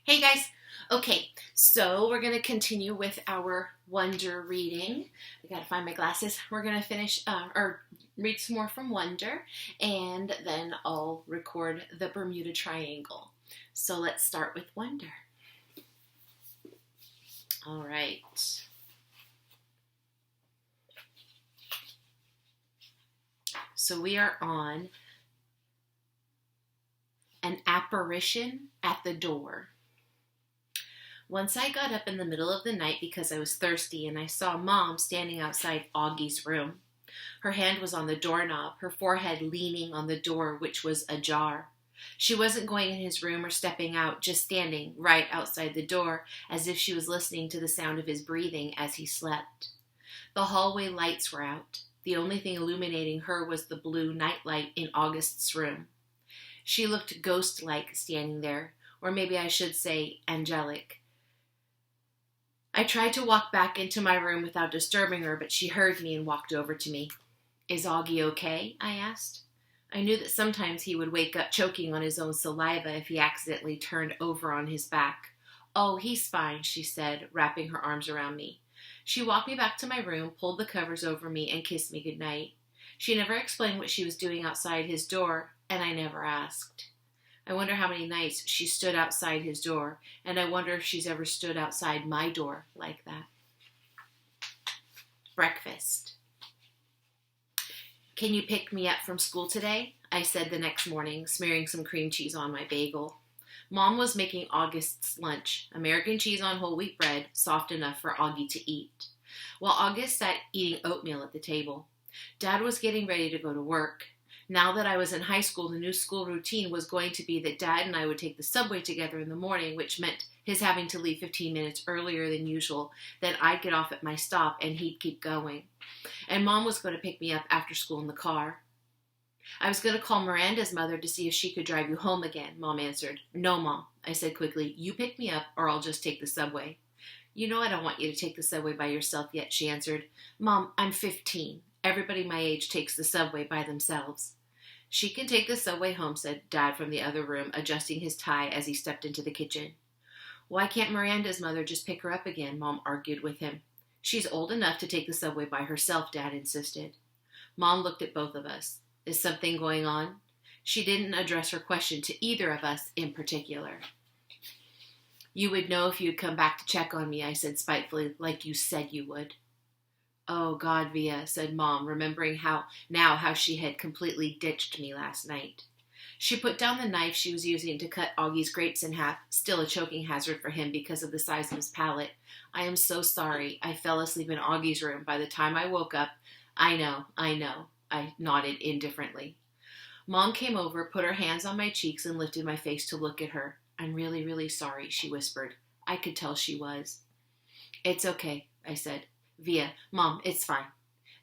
Hey guys. Okay, so we're going to continue with our Wonder reading. I got to find my glasses. We're going to finish or read some more from Wonder, and then I'll record the Bermuda Triangle. So let's start with Wonder. All right. So we are on an apparition at the door. Once I got up in the middle of the night because I was thirsty, and I saw Mom standing outside Augie's room. Her hand was on the doorknob, her forehead leaning on the door, which was ajar. She wasn't going in his room or stepping out, just standing right outside the door, as if she was listening to the sound of his breathing as he slept. The hallway lights were out. The only thing illuminating her was the blue nightlight in August's room. She looked ghost-like standing there, or maybe I should say angelic. I tried to walk back into my room without disturbing her, but she heard me and walked over to me. "Is Augie okay?" I asked. I knew that sometimes he would wake up choking on his own saliva if he accidentally turned over on his back. "Oh, he's fine," she said, wrapping her arms around me. She walked me back to my room, pulled the covers over me, and kissed me goodnight. She never explained what she was doing outside his door, and I never asked. I wonder how many nights she stood outside his door, and I wonder if she's ever stood outside my door like that. Breakfast. "Can you pick me up from school today?" I said the next morning, smearing some cream cheese on my bagel. Mom was making August's lunch, American cheese on whole wheat bread, soft enough for Augie to eat, while August sat eating oatmeal at the table. Dad was getting ready to go to work. Now that I was in high school, the new school routine was going to be that Dad and I would take the subway together in the morning, which meant his having to leave 15 minutes earlier than usual. Then I'd get off at my stop and he'd keep going. And Mom was going to pick me up after school in the car. "I was going to call Miranda's mother to see if she could drive you home again," Mom answered. "No, Mom," I said quickly. "You pick me up or I'll just take the subway." "You know I don't want you to take the subway by yourself yet," she answered. "Mom, I'm 15. Everybody my age takes the subway by themselves." "She can take the subway home," said Dad from the other room, adjusting his tie as he stepped into the kitchen. "Why can't Miranda's mother just pick her up again?" Mom argued with him. "She's old enough to take the subway by herself," Dad insisted. Mom looked at both of us. "Is something going on?" She didn't address her question to either of us in particular. "You would know if you'd come back to check on me," I said spitefully, "like you said you would." "Oh, God, Via," said Mom, remembering how she had completely ditched me last night. She put down the knife she was using to cut Augie's grapes in half, still a choking hazard for him because of the size of his palate. "I am so sorry. I fell asleep in Augie's room. By the time I woke up—" I know. I nodded indifferently. Mom came over, put her hands on my cheeks, and lifted my face to look at her. "I'm really, really sorry," she whispered. I could tell she was. "It's okay," I said. "Via, Mom, it's fine."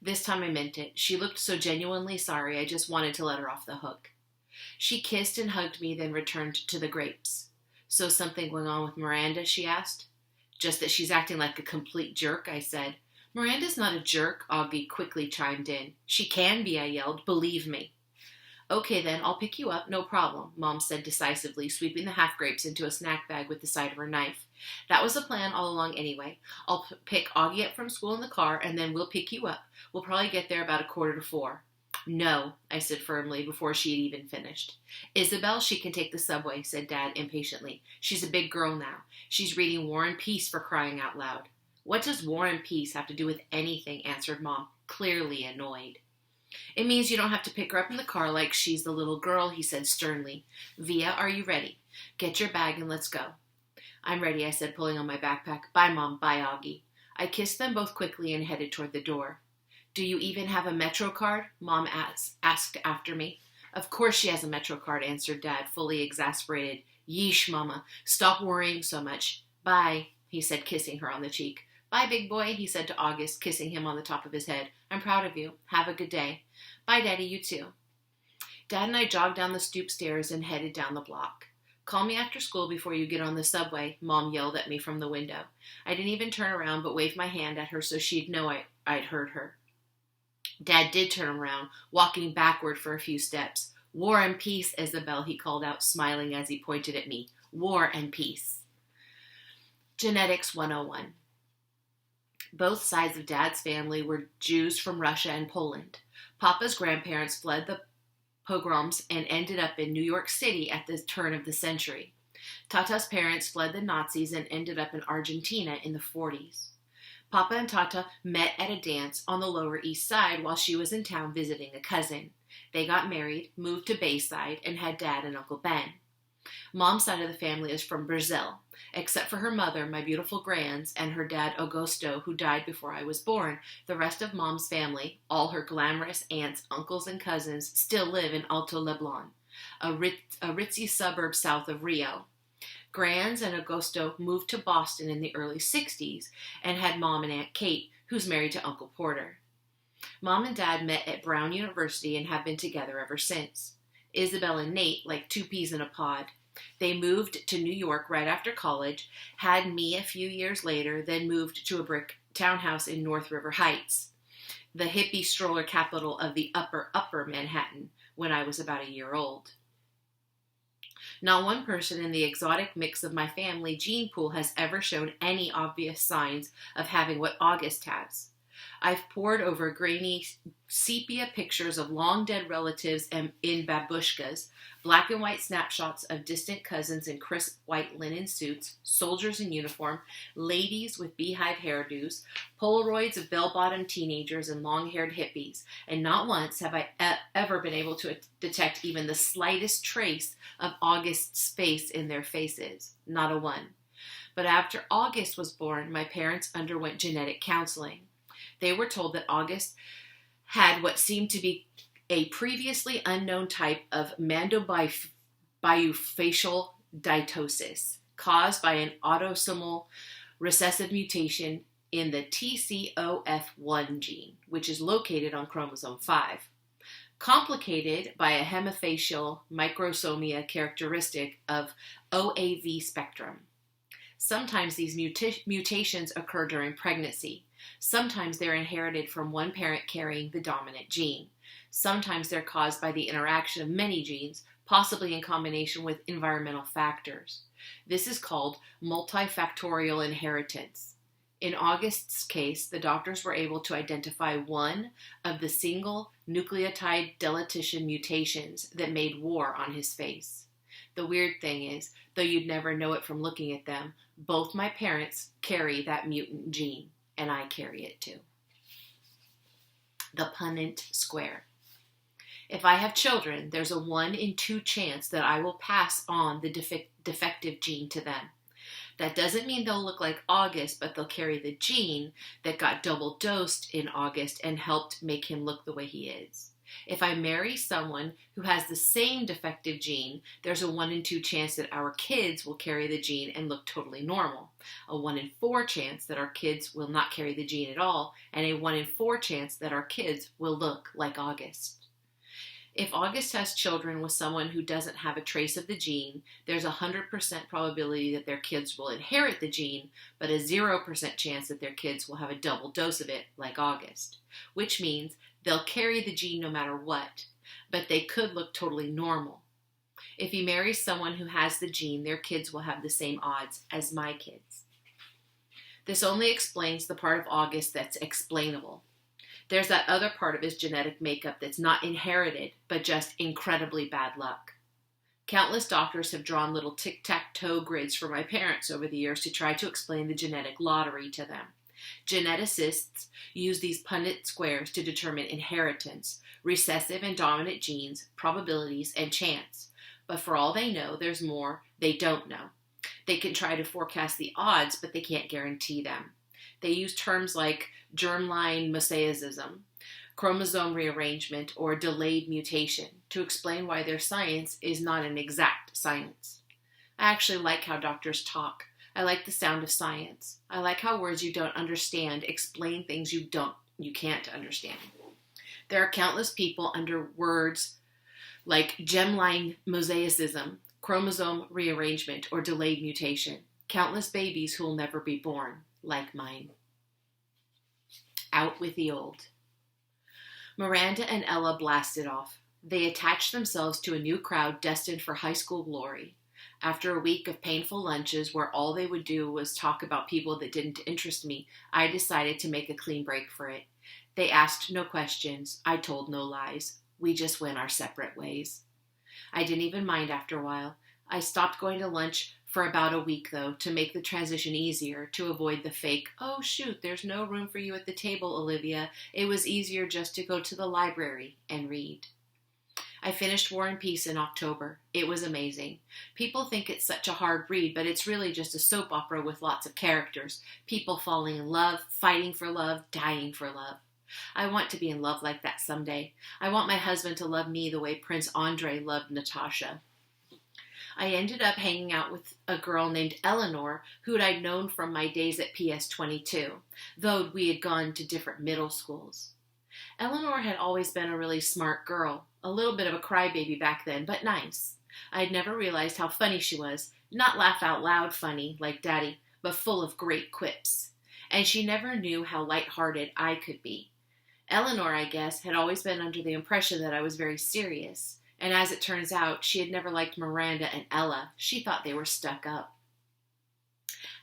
This time I meant it. She looked so genuinely sorry, I just wanted to let her off the hook. She kissed and hugged me, then returned to the grapes. "So something going on with Miranda?" she asked. "Just that she's acting like a complete jerk," I said. "Miranda's not a jerk," Augie quickly chimed in. "She can be," I yelled. "Believe me." "Okay then, I'll pick you up, no problem," Mom said decisively, sweeping the half grapes into a snack bag with the side of her knife. "That was the plan all along anyway. I'll pick Augie up from school in the car, and then we'll pick you up. We'll probably get there about 3:45. "No," I said firmly before she had even finished. "Isabel, she can take the subway," said Dad impatiently. "She's a big girl now. She's reading War and Peace, for crying out loud." "What does War and Peace have to do with anything?" answered Mom, clearly annoyed. "It means you don't have to pick her up in the car like she's the little girl," he said sternly. "Via, are you ready? Get your bag and let's go." "I'm ready," I said, pulling on my backpack. "Bye, Mom. Bye, Augie." I kissed them both quickly and headed toward the door. "Do you even have a Metro card?" Mom asked after me. "Of course she has a Metro card," answered Dad, fully exasperated. "Yeesh, Mama. Stop worrying so much." "Bye," he said, kissing her on the cheek. "Bye, big boy," he said to August, kissing him on the top of his head. "I'm proud of you. Have a good day." "Bye, Daddy, you too." Dad and I jogged down the stoop stairs and headed down the block. "Call me after school before you get on the subway," Mom yelled at me from the window. I didn't even turn around but waved my hand at her so she'd know I'd heard her. Dad did turn around, walking backward for a few steps. "War and Peace, Isabel," he called out, smiling as he pointed at me. War and Peace. Genetics 101. Both sides of Dad's family were Jews from Russia and Poland. Papa's grandparents fled the pogroms and ended up in New York City at the turn of the century. Tata's parents fled the Nazis and ended up in Argentina in the 40s. Papa and Tata met at a dance on the Lower East Side while she was in town visiting a cousin. They got married, moved to Bayside, and had Dad and Uncle Ben. Mom's side of the family is from Brazil, except for her mother, my beautiful grands, and her dad, Augusto, who died before I was born. The rest of Mom's family, all her glamorous aunts, uncles, and cousins, still live in Alto Leblon, a ritzy suburb south of Rio. Grands and Augusto moved to Boston in the early 60s and had Mom and Aunt Kate, who's married to Uncle Porter. Mom and Dad met at Brown University and have been together ever since. Isabel and Nate, like two peas in a pod. They moved to New York right after college, had me a few years later, then moved to a brick townhouse in North River Heights, the hippie stroller capital of the upper Manhattan, when I was about a year old. Not one person in the exotic mix of my family gene pool has ever shown any obvious signs of having what August has. I've pored over grainy sepia pictures of long-dead relatives in babushkas, black and white snapshots of distant cousins in crisp white linen suits, soldiers in uniform, ladies with beehive hairdos, Polaroids of bell-bottom teenagers and long-haired hippies, and not once have I ever been able to detect even the slightest trace of August's face in their faces. Not a one. But after August was born, my parents underwent genetic counseling. They were told that August had what seemed to be a previously unknown type of mandobifacial dytosis caused by an autosomal recessive mutation in the TCOF1 gene, which is located on chromosome 5, complicated by a hemifacial microsomia characteristic of OAV spectrum. Sometimes these mutations occur during pregnancy. Sometimes they're inherited from one parent carrying the dominant gene. Sometimes they're caused by the interaction of many genes, possibly in combination with environmental factors. This is called multifactorial inheritance. In August's case, the doctors were able to identify one of the single nucleotide deletion mutations that made war on his face. The weird thing is, though you'd never know it from looking at them, both my parents carry that mutant gene, and I carry it too. The Punnett Square. If I have children, there's a 1 in 2 chance that I will pass on the defective gene to them. That doesn't mean they'll look like August, but they'll carry the gene that got double dosed in August and helped make him look the way he is. If I marry someone who has the same defective gene, there's a 1 in 2 chance that our kids will carry the gene and look totally normal, a 1 in 4 chance that our kids will not carry the gene at all, and a 1 in 4 chance that our kids will look like August. If August has children with someone who doesn't have a trace of the gene, there's a 100% probability that their kids will inherit the gene, but a 0% chance that their kids will have a double dose of it, like August, which means they'll carry the gene no matter what, but they could look totally normal. If he marries someone who has the gene, their kids will have the same odds as my kids. This only explains the part of August that's explainable. There's that other part of his genetic makeup that's not inherited, but just incredibly bad luck. Countless doctors have drawn little tic-tac-toe grids for my parents over the years to try to explain the genetic lottery to them. Geneticists use these Punnett squares to determine inheritance, recessive and dominant genes, probabilities, and chance. But for all they know, there's more they don't know. They can try to forecast the odds, but they can't guarantee them. They use terms like germline mosaicism, chromosome rearrangement, or delayed mutation to explain why their science is not an exact science. I actually like how doctors talk. I like the sound of science. I like how words you don't understand explain things you can't understand. There are countless people under words like germline mosaicism, chromosome rearrangement, or delayed mutation. Countless babies who will never be born, like mine. Out with the old. Miranda and Ella blasted off. They attached themselves to a new crowd destined for high school glory. After a week of painful lunches where all they would do was talk about people that didn't interest me, I decided to make a clean break for it. They asked no questions. I told no lies. We just went our separate ways. I didn't even mind after a while. I stopped going to lunch for about a week, though, to make the transition easier, to avoid the fake, "Oh, shoot, there's no room for you at the table, Olivia. It was easier just to go to the library and read." I finished War and Peace in October. It was amazing. People think it's such a hard read, but it's really just a soap opera with lots of characters. People falling in love, fighting for love, dying for love. I want to be in love like that someday. I want my husband to love me the way Prince Andrei loved Natasha. I ended up hanging out with a girl named Eleanor, who I'd known from my days at PS22, though we had gone to different middle schools. Eleanor had always been a really smart girl, a little bit of a crybaby back then, but nice. I had never realized how funny she was, not laugh out loud funny like Daddy, but full of great quips. And she never knew how light-hearted I could be. Eleanor, I guess, had always been under the impression that I was very serious. And as it turns out, she had never liked Miranda and Ella. She thought they were stuck up.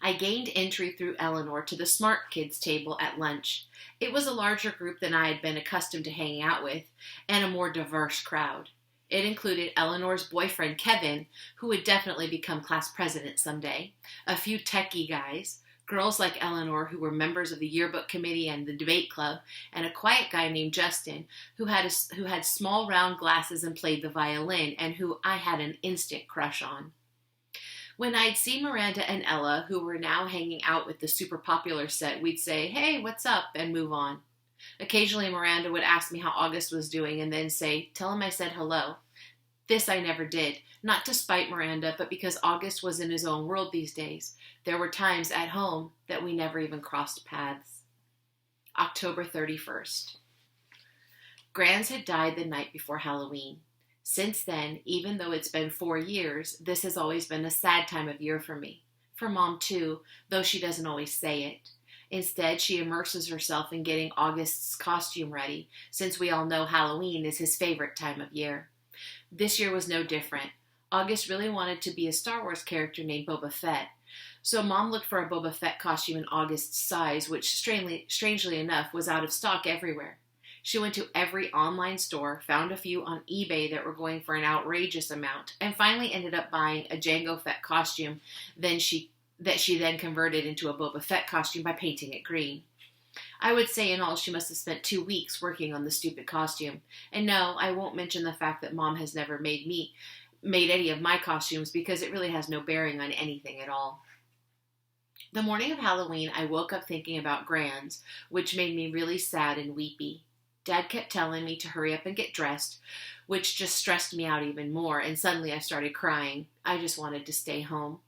I gained entry through Eleanor to the smart kids table at lunch. It was a larger group than I had been accustomed to hanging out with, and a more diverse crowd. It included Eleanor's boyfriend, Kevin, who would definitely become class president someday, a few techie guys, girls like Eleanor who were members of the yearbook committee and the debate club, and a quiet guy named Justin who had small round glasses and played the violin, and who I had an instant crush on. When I'd see Miranda and Ella, who were now hanging out with the super popular set, we'd say, "Hey, what's up?" and move on. Occasionally Miranda would ask me how August was doing and then say, "Tell him I said hello." This I never did, not to spite Miranda, but because August was in his own world these days. There were times at home that we never even crossed paths. October 31st. Grands had died the night before Halloween. Since then, even though it's been 4 years, this has always been a sad time of year for me. For Mom, too, though she doesn't always say it. Instead, she immerses herself in getting August's costume ready, since we all know Halloween is his favorite time of year. This year was no different. August really wanted to be a Star Wars character named Boba Fett. So Mom looked for a Boba Fett costume in August's size, which strangely enough was out of stock everywhere. She went to every online store, found a few on eBay that were going for an outrageous amount, and finally ended up buying a Jango Fett costume that she then converted into a Boba Fett costume by painting it green. I would say in all she must have spent 2 weeks working on the stupid costume. And no, I won't mention the fact that Mom has never made any of my costumes, because it really has no bearing on anything at all. The morning of Halloween, I woke up thinking about Grands, which made me really sad and weepy. Dad kept telling me to hurry up and get dressed, which just stressed me out even more, and suddenly I started crying. I just wanted to stay home.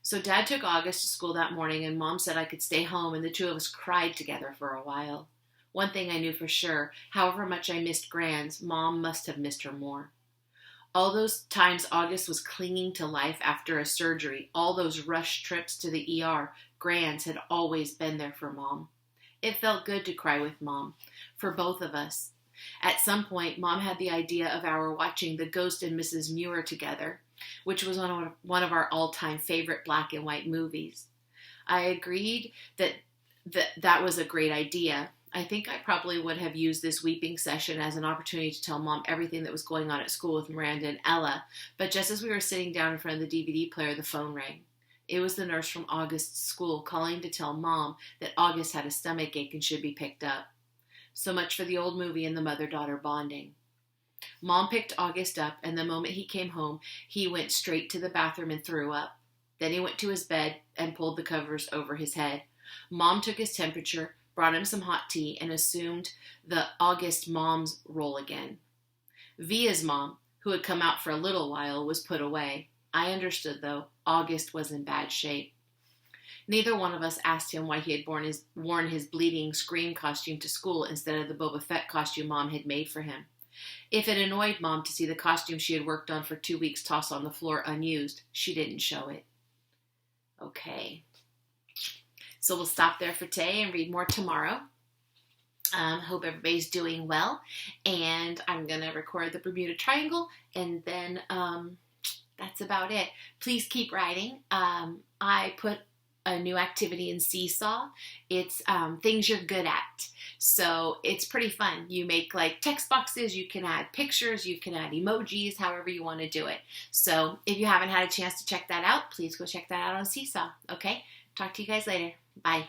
So Dad took August to school that morning, and Mom said I could stay home, and the two of us cried together for a while. One thing I knew for sure, however much I missed Grands, Mom must have missed her more. All those times August was clinging to life after a surgery, all those rush trips to the ER, Grands had always been there for Mom. It felt good to cry with Mom, for both of us. At some point, Mom had the idea of our watching The Ghost and Mrs. Muir together, which was one of our all-time favorite black and white movies. I agreed that was a great idea. I think I probably would have used this weeping session as an opportunity to tell Mom everything that was going on at school with Miranda and Ella, but just as we were sitting down in front of the DVD player, the phone rang. It was the nurse from August's school calling to tell Mom that August had a stomach ache and should be picked up. So much for the old movie and the mother-daughter bonding. Mom picked August up, and the moment he came home, he went straight to the bathroom and threw up. Then he went to his bed and pulled the covers over his head. Mom took his temperature, brought him some hot tea, and assumed the August mom's role again. Via's mom, who had come out for a little while, was put away. I understood, though. August was in bad shape. Neither one of us asked him why he had worn his bleeding Scream costume to school instead of the Boba Fett costume Mom had made for him. If it annoyed Mom to see the costume she had worked on for 2 weeks tossed on the floor unused, she didn't show it. Okay. So we'll stop there for today and read more tomorrow. Hope everybody's doing well. And I'm going to record the Bermuda Triangle. And then that's about it. Please keep writing. I put a new activity in Seesaw. It's things you're good at. So it's pretty fun. You make like text boxes, you can add pictures, you can add emojis, however you want to do it. So if you haven't had a chance to check that out, please go check that out on Seesaw. Okay? Talk to you guys later. Bye.